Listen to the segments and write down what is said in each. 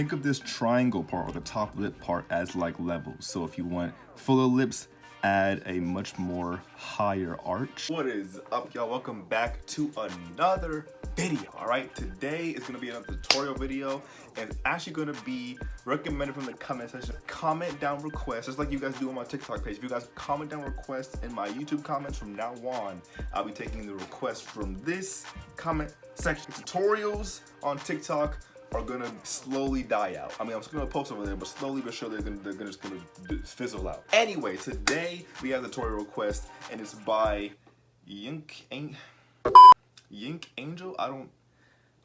Think of this triangle part or the top lip part as like levels. So if you want fuller lips, add a much more higher arch. What is up, y'all? Welcome back to another video. All right, today is gonna be another tutorial video, and it's actually gonna be recommended from the comment section. Comment down requests, just like you guys do on my TikTok page. If you guys comment down requests in my YouTube comments from now on, I'll be taking the requests from this comment section. Tutorials on TikTok are gonna slowly die out. I mean, I'm just gonna post over there, but slowly but surely they're just gonna fizzle out. Anyway, today we have the tutorial request, and it's by Yink Angel. I don't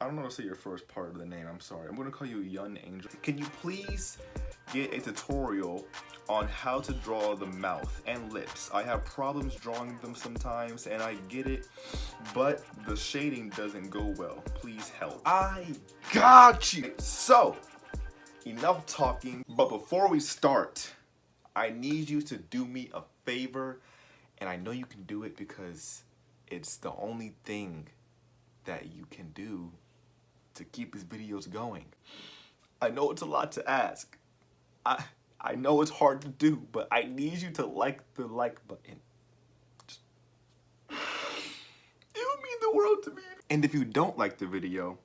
know how to say your first part of the name. I'm sorry. I'm gonna call you Yun Angel. Can you please get a tutorial on how to draw the mouth and lips? I have problems drawing them sometimes, and I get it, but the shading doesn't go well. Please help. I got you. So, enough talking, but before we start, I need you to do me a favor, and I know you can do it because it's the only thing that you can do to keep these videos going. I know it's a lot to ask. I know it's hard to do, but I need you to like the like button. It would mean the world to me. And if you don't like the video,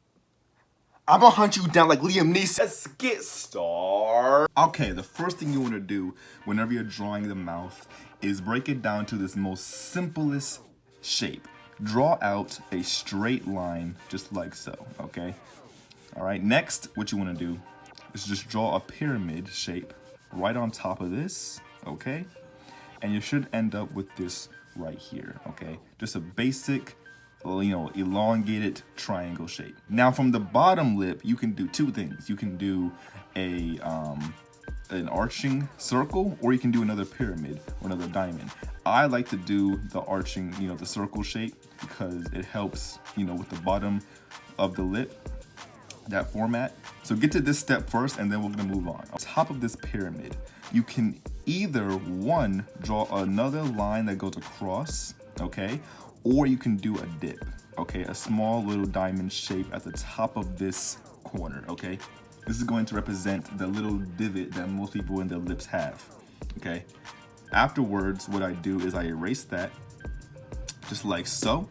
I'm gonna hunt you down like Liam Neeson. Let's get started. Okay, the first thing you wanna do whenever you're drawing the mouth is break it down to this most simplest shape. Draw out a straight line just like so, okay? All right, next, what you wanna do is just draw a pyramid shape right on top of this, okay? And you should end up with this right here, okay? Just a basic, elongated triangle shape. Now from the bottom lip, you can do two things. You can do an arching circle, or you can do another pyramid or another diamond. I like to do the arching, the circle shape, because it helps, with the bottom of the lip, that format. So get to this step first, and then we're gonna move on. On top of this pyramid, you can either one, draw another line that goes across, okay? Or you can do a dip, okay? A small little diamond shape at the top of this corner, okay? This is going to represent the little divot that most people in their lips have, okay? Afterwards, what I do is I erase that, just like so,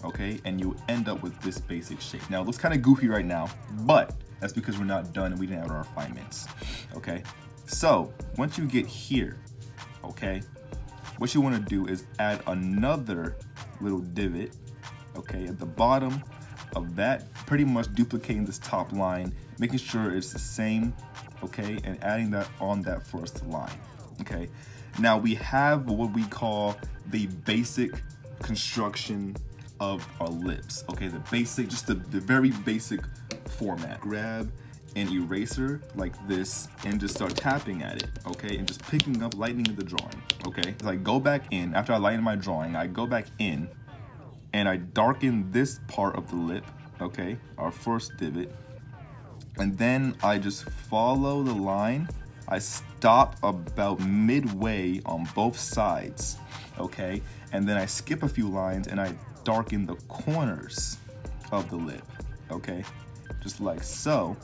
okay? And you end up with this basic shape. Now, it looks kind of goofy right now, but that's because we're not done and we didn't add our refinements, okay? So, once you get here, okay, what you want to do is add another little divot, okay, at the bottom of that, pretty much duplicating this top line, making sure it's the same, okay, and adding that on that first line, okay? Now, we have what we call the basic construction of our lips, okay? The basic, just the very basic format. Grab an eraser like this and just start tapping at it, okay? And just picking up, lightening the drawing, okay? So I go back in, after I lighten my drawing, I go back in and I darken this part of the lip, okay? Our first divot. And then I just follow the line. I stop about midway on both sides, okay? And then I skip a few lines and I darken the corners of the lip, okay? Just like so.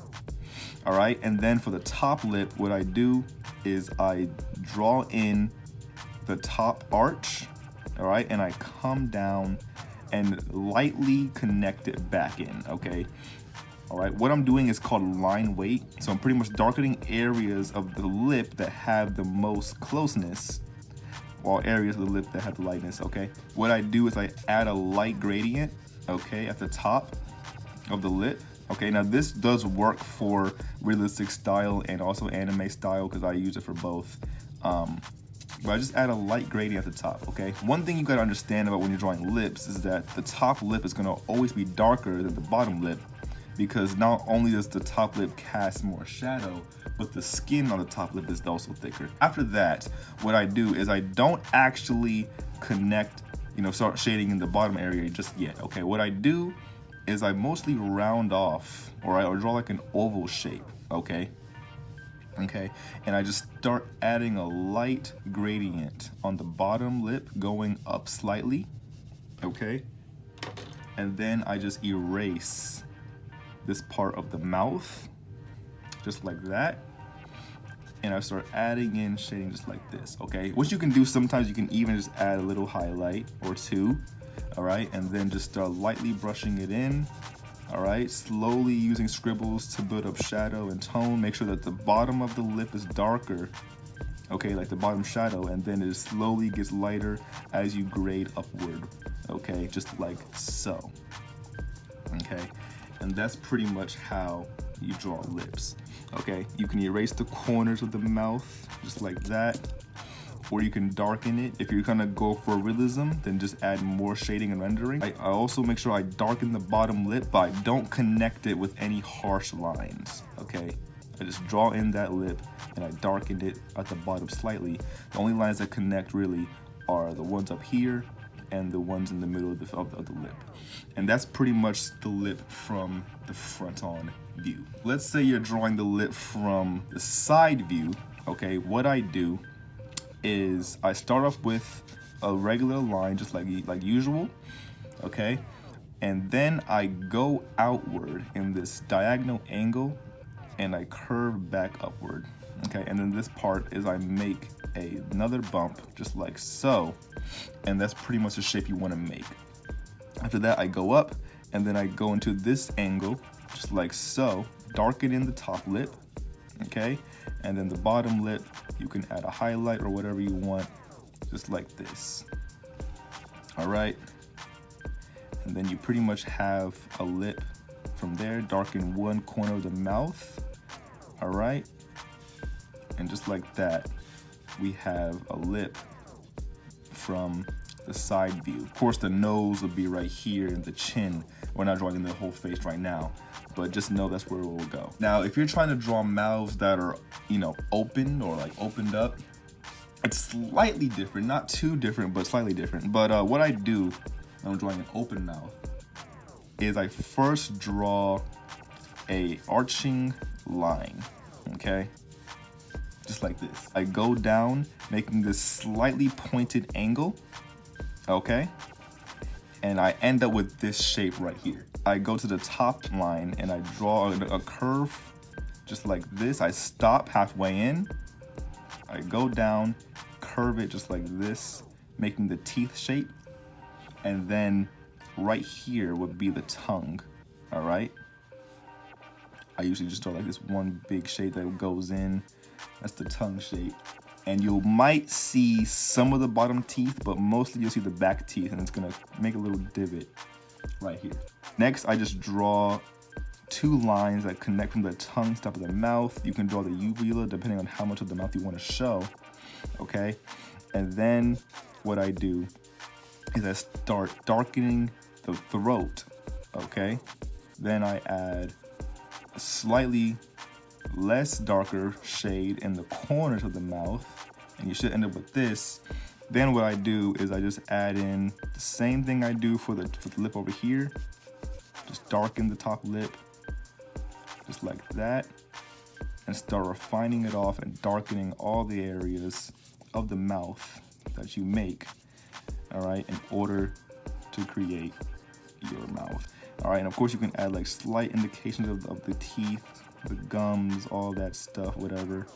All right, and then for the top lip, what I do is I draw in the top arch, all right? And I come down and lightly connect it back in, okay? All right, what I'm doing is called line weight. So I'm pretty much darkening areas of the lip that have the most closeness, while areas of the lip that have the lightness, okay? What I do is I add a light gradient, okay, at the top of the lip. Okay, now this does work for realistic style and also anime style, because I use it for both. But I just add a light gradient at the top, okay? One thing you gotta understand about when you're drawing lips is that the top lip is gonna always be darker than the bottom lip, because not only does the top lip cast more shadow, but the skin on the top lip is also thicker. After that, what I do is I don't actually connect, start shading in the bottom area just yet, okay? What I do is I mostly round off, or draw like an oval shape, okay? Okay, and I just start adding a light gradient on the bottom lip going up slightly, okay? And then I just erase this part of the mouth just like that. And I start adding in shading just like this, okay? What you can do, sometimes you can even just add a little highlight or two, all right? And then just start lightly brushing it in, all right? Slowly using scribbles to build up shadow and tone. Make sure that the bottom of the lip is darker, okay, like the bottom shadow, and then it slowly gets lighter as you grade upward, okay? Just like so, okay? And that's pretty much how you draw lips. Okay, you can erase the corners of the mouth just like that, or you can darken it. If you're gonna go for realism, then just add more shading and rendering. I also make sure I darken the bottom lip, but I don't connect it with any harsh lines, okay? I just draw in that lip and I darkened it at the bottom slightly. The only lines that connect really are the ones up here and the ones in the middle of the lip. And that's pretty much the lip from the front on view. Let's say you're drawing the lip from the side view, okay? What I do is I start off with a regular line, just like usual, okay? And then I go outward in this diagonal angle and I curve back upward, okay? And then this part is I make another bump just like so, and that's pretty much the shape you want to make. After that, I go up and then I go into this angle just like so, darken in the top lip, okay? And then the bottom lip, you can add a highlight or whatever you want, just like this, all right? And then you pretty much have a lip from there. Darken one corner of the mouth, all right? And just like that, we have a lip from the side view. Of course, the nose will be right here and the chin. We're not drawing the whole face right now, but just know that's where it will go. Now, if you're trying to draw mouths that are, you know, open or like opened up, it's slightly different, not too different, but slightly different. But what I do when I'm drawing an open mouth is I first draw a arching line, okay? Just like this. I go down, making this slightly pointed angle, okay? And I end up with this shape right here. I go to the top line and I draw a curve just like this. I stop halfway in, I go down, curve it just like this, making the teeth shape. And then right here would be the tongue, all right? I usually just draw like this one big shape that goes in. That's the tongue shape. And you might see some of the bottom teeth, but mostly you'll see the back teeth, and it's gonna make a little divot right here. Next, I just draw two lines that connect from the tongue to top of the mouth. You can draw the uvula depending on how much of the mouth you wanna show, okay? And then what I do is I start darkening the throat, okay? Then I add a slightly less darker shade in the corners of the mouth, and you should end up with this. Then what I do is I just add in the same thing I do for the lip over here. Just darken the top lip, just like that, and start refining it off and darkening all the areas of the mouth that you make, all right, in order to create your mouth. All right, and of course you can add like slight indications of the teeth, the gums, all that stuff, whatever.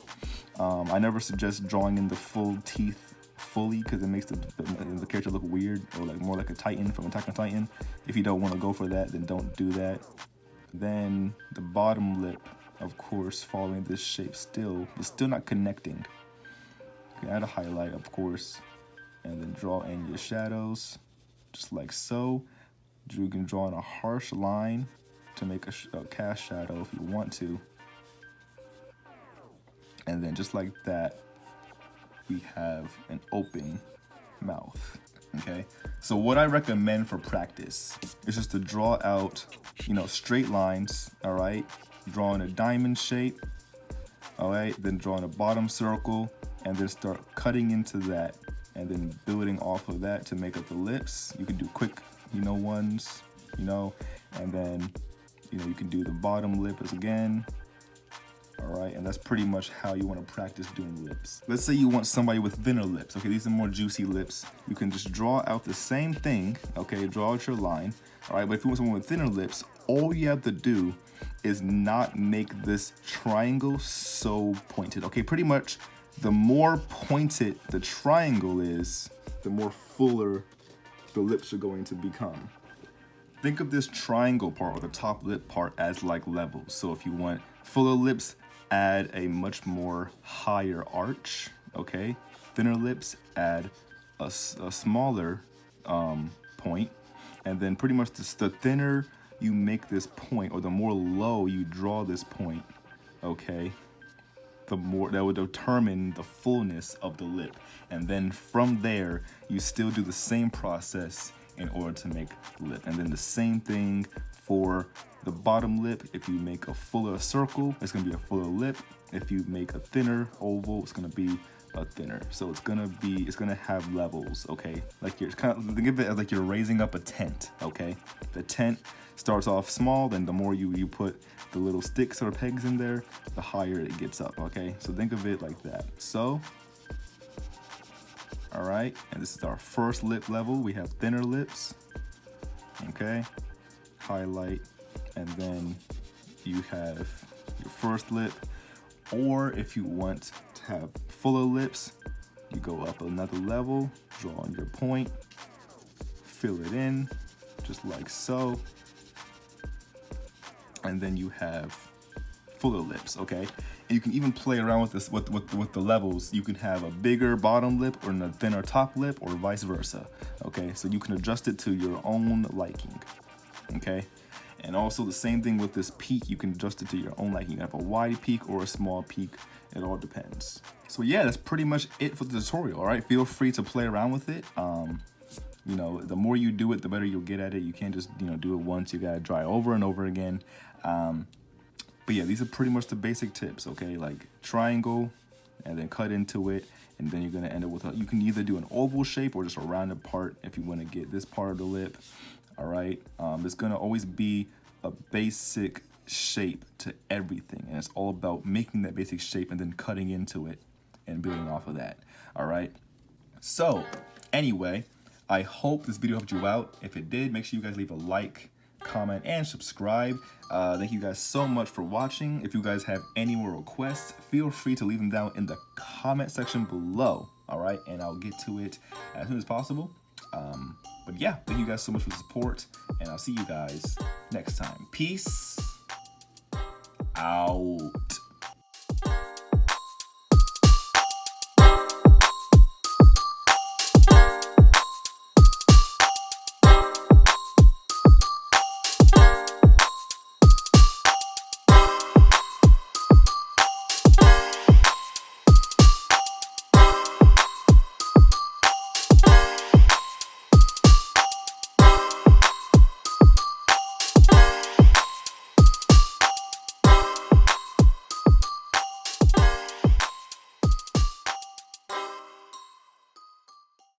I never suggest drawing in the full teeth fully because it makes the character look weird, or like more like a Titan from Attack on Titan. If you don't want to go for that, then don't do that. Then the bottom lip, of course, following this shape still, but still not connecting. You can add a highlight, of course, and then draw in your shadows, just like so. You can draw in a harsh line to make a cast shadow if you want to. And then just like that, we have an open mouth, okay? So what I recommend for practice is just to draw out, you know, straight lines, all right? Drawing a diamond shape, all right? Then drawing a bottom circle, and then start cutting into that, and then building off of that to make up the lips. You can do quick, you know, ones, you know, and then, you know, you can do the bottom lip as again. All right, and that's pretty much how you want to practice doing lips. Let's say you want somebody with thinner lips. Okay, these are more juicy lips. You can just draw out the same thing, okay, draw out your line. All right, but if you want someone with thinner lips, all you have to do is not make this triangle so pointed. Okay, pretty much the more pointed the triangle is, the more fuller the lips are going to become. Think of this triangle part or the top lip part as like levels. So if you want fuller lips, add a much more higher arch, okay? Thinner lips, add a smaller point. And then pretty much the thinner you make this point, or the more low you draw this point, okay, the more that would determine the fullness of the lip. And then from there, you still do the same process in order to make the lip. And then the same thing for the bottom lip. If you make a fuller circle, it's gonna be a fuller lip. If you make a thinner oval, it's gonna be a thinner. So it's gonna have levels, okay? Like you're kind of, think of it as like you're raising up a tent, okay? The tent starts off small, then the more you put the little sticks or pegs in there, the higher it gets up, okay? So think of it like that. So, all right, and this is our first lip level. We have thinner lips, okay? Highlight, and then you have your first lip. Or if you want to have fuller lips, you go up another level, draw on your point, fill it in, just like so. And then you have fuller lips, okay? And you can even play around with this with the levels. You can have a bigger bottom lip or a thinner top lip, or vice versa, okay? So you can adjust it to your own liking, okay? And also the same thing with this peak, you can adjust it to your own liking. You can have a wide peak or a small peak, it all depends. So yeah, that's pretty much it for the tutorial, all right? Feel free to play around with it. You know, the more you do it, the better you'll get at it. You can't just, you know, do it once, you gotta try over and over again. But yeah, these are pretty much the basic tips, okay? Like triangle, and then cut into it, and then you're gonna end up with you can either do an oval shape or just a rounded part if you wanna get this part of the lip. All right, there's gonna always be a basic shape to everything, and it's all about making that basic shape and then cutting into it and building off of that. All right, so anyway, I hope this video helped you out. If it did, make sure you guys leave a like, comment, and subscribe. Thank you guys so much for watching. If you guys have any more requests, feel free to leave them down in the comment section below. All right, and I'll get to it as soon as possible. But yeah, thank you guys so much for the support, and I'll see you guys next time. Peace out.